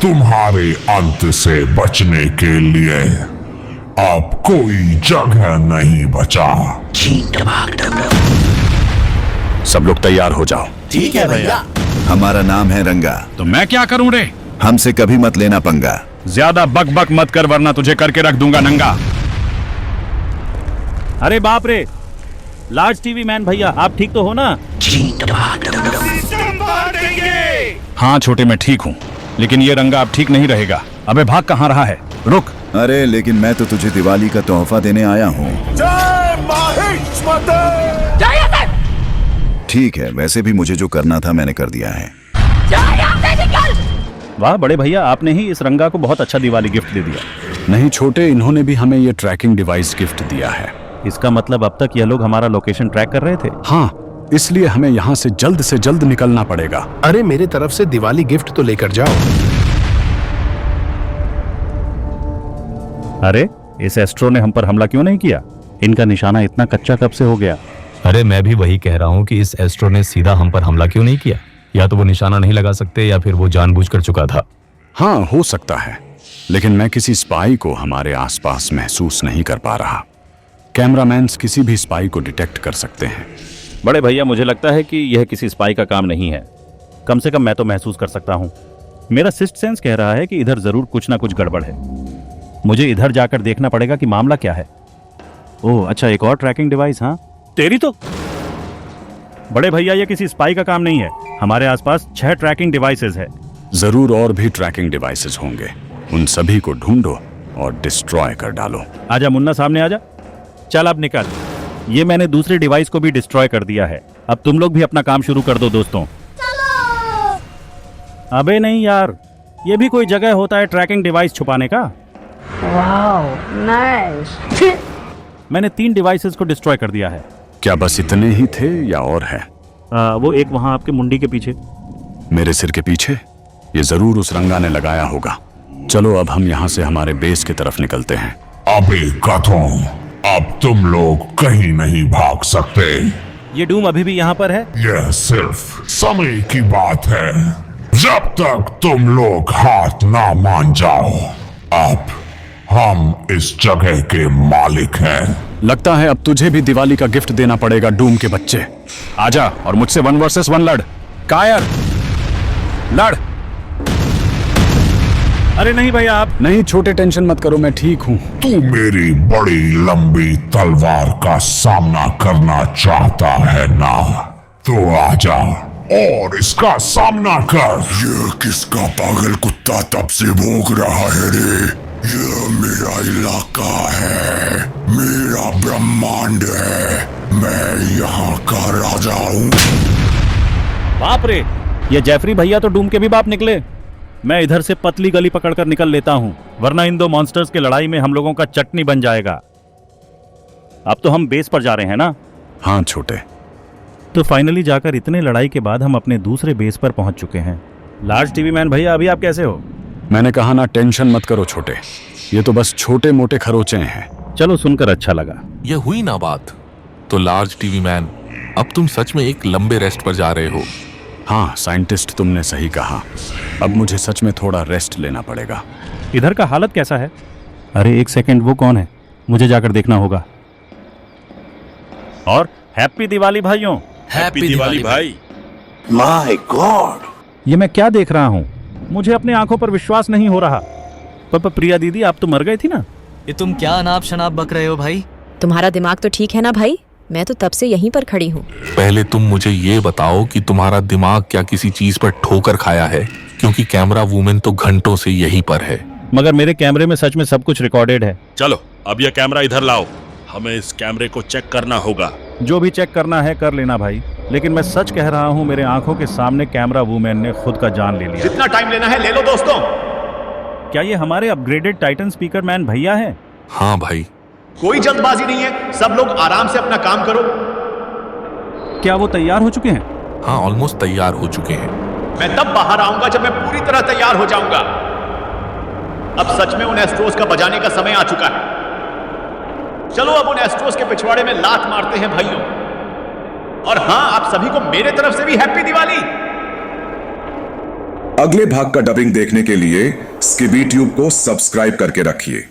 तुम्हारे अंत से बचने के लिए अब कोई जगह नहीं बचा। सब लोग तैयार हो जाओ। ठीक है भैया। हमारा नाम है रंगा। तो मैं क्या करूं रे? हमसे कभी मत लेना पंगा। ज्यादा बक बक मत कर वरना तुझे करके रख दूंगा नंगा। अरे बाप रे, लार्ज टीवी मैन भैया आप ठीक तो हो ना? हाँ छोटे मैं ठीक हूँ, लेकिन ये रंगा अब ठीक नहीं रहेगा। अबे भाग कहाँ रहा है? रुक। अरे लेकिन मैं तो तुझे दिवाली का तोहफा देने आया हूँ। ठीक है, वैसे भी मुझे जो करना था मैंने कर दिया है। वाह बड़े भैया, आपने ही इस रंगा को बहुत अच्छा दिवाली गिफ्ट दे दिया। नहीं छोटे, इन्होंने भी हमें ये ट्रैकिंग डिवाइस गिफ्ट दिया है। इसका मतलब अब तक यह लोग हमारा लोकेशन ट्रैक कर रहे थे? हाँ, इसलिए हमें यहाँ से जल्द निकलना पड़ेगा। अरे मेरे तरफ से दिवाली गिफ्ट तो लेकर जाओ। अरे इस एस्ट्रो ने हम पर हमला क्यों नहीं किया? इनका निशाना इतना कच्चा कब से हो गया? अरे मैं भी वही कह रहा हूँ कि इस एस्ट्रो ने सीधा हम पर हमला क्यों नहीं किया। या तो वो निशाना नहीं लगा सकते या फिर वो जानबूझकर चुका था। हाँ हो सकता है, लेकिन मैं किसी स्पाई को हमारे आसपास महसूस नहीं कर पा रहा। कैमरामैन किसी भी स्पाई को डिटेक्ट कर सकते हैं। बड़े भैया मुझे लगता है कि यह किसी स्पाई का काम नहीं है। कम से कम मैं तो महसूस कर सकता हूँ। मेरा सिक्स्थ सेंस कह रहा है कि इधर जरूर कुछ ना कुछ गड़बड़ है। मुझे इधर जाकर देखना पड़ेगा कि मामला क्या है। ओह अच्छा, एक और ट्रैकिंग डिवाइस। हाँ तेरी तो। बड़े भैया ये किसी स्पाई का काम नहीं है। हमारे आसपास 6 ट्रैकिंग डिवाइसेस है। जरूर और भी ट्रैकिंग डिवाइसेस होंगे। उन सभी को ढूंढो और डिस्ट्रॉय कर डालो। आजा मुन्ना, सामने आजा। चल अब निकल। ये मैंने दूसरे डिवाइस को भी डिस्ट्रॉय कर दिया है। अब तुम लोग भी अपना काम शुरू कर दो दोस्तों। अबे नहीं यार, ये भी कोई जगह होता है ट्रैकिंग डिवाइस छुपाने का? Wow nice. मैंने 3 डिवाइसेस को डिस्ट्रॉय कर दिया है। क्या बस इतने ही थे या और है? वो एक वहां आपके मुंडी के पीछे। मेरे सिर के पीछे? ये जरूर उस रंगा ने लगाया होगा। चलो अब हम यहाँ से हमारे बेस की तरफ निकलते हैं। अबे गधों, अब तुम लोग कहीं नहीं भाग सकते। ये डूम अभी भी यहाँ पर है? यह सिर्फ समय की बात है। जब तक तुम लोग हाथ ना मान जाओ, अब हम इस जगह के मालिक हैं। लगता है अब तुझे भी दिवाली का गिफ्ट देना पड़ेगा डूम के बच्चे। आजा और मुझसे 1 वर्सेस 1 लड़। कायर लड़। अरे नहीं भैया आप। नहीं छोटे, टेंशन मत करो, मैं ठीक हूँ। तू मेरी बड़ी लंबी तलवार का सामना करना चाहता है ना? तो आजा और इसका सामना कर। ये किसका पागल कुत्ता तब से भौंक रहा है रे? ये मेरा इलाका है, मेरा ब्रह्मांड है, मैं यहाँ का राजा हूँ। बाप रे, ये जेफरी भैया तो डूम के भी बाप निकले। मैं इधर से पतली गली पकड़कर निकल लेता हूँ, वरना इन 2 मॉन्स्टर्स की लड़ाई में हम लोगों का चटनी बन जाएगा। अब तो हम बेस पर जा रहे हैं ना? हाँ छोटे। तो फाइनली जाकर इतने लड़ाई के बाद हम अपने दूसरे बेस पर पहुंच चुके हैं। लार्ज टीवी मैन भैया अभी आप कैसे हो? मैंने कहा ना, टेंशन मत करो छोटे, ये तो बस छोटे मोटे खरोचे हैं। चलो सुनकर अच्छा लगा। ये हुई ना बात। तो लार्ज टीवी मैन, अब तुम सच में एक लंबे रेस्ट पर जा रहे हो। हाँ साइंटिस्ट, तुमने सही कहा। अब मुझे सच में थोड़ा रेस्ट लेना पड़ेगा। इधर का हालत कैसा है? अरे एक सेकंड, वो कौन है? मुझे जाकर देखना होगा। और हैप्पी दिवाली भाइयों। हैप्पी दिवाली भाई। माय गॉड, ये मैं क्या देख रहा हूँ? मुझे अपने आंखों पर विश्वास नहीं हो रहा। पापा प्रिया दीदी, आप तो मर गई थी ना? ये तुम क्या अनाप शनाप बक रहे हो भाई? तुम्हारा दिमाग तो ठीक है ना भाई? मैं तो तब से यहीं पर खड़ी हूँ। पहले तुम मुझे ये बताओ कि तुम्हारा दिमाग क्या किसी चीज पर ठोकर खाया है? क्योंकि कैमरा वूमेन तो घंटों से यहीं पर है। मगर मेरे कैमरे में सच में सब कुछ रिकॉर्डेड है। चलो अब यह कैमरा इधर लाओ, हमें इस कैमरे को चेक करना होगा। जो भी चेक करना है कर लेना भाई, लेकिन मैं सच कह रहा हूँ, मेरे आंखों के सामने कैमरा वूमेन ने खुद का जान ले लिया। जितना टाइम लेना है ले लो दोस्तों। क्या ये हमारे अपग्रेडेड टाइटन स्पीकर मैन भैया हैं? हाँ भाई। कोई जल्दबाजी नहीं है, सब लोग आराम से अपना काम करो। क्या वो तैयार हो चुके हैं? हाँ ऑलमोस्ट तैयार हो चुके हैं। मैं तब बाहर आऊंगा जब मैं पूरी तरह तैयार हो जाऊंगा। अब सच में उन एस्ट्रोस का बजाने का समय आ चुका है। चलो अब उन एस्ट्रोस के पिछवाड़े में लात मारते हैं भाइयों। और हाँ, आप सभी को मेरे तरफ से भी हैप्पी दिवाली। अगले भाग का डबिंग देखने के लिए स्कीबी ट्यूब को सब्सक्राइब करके रखिए।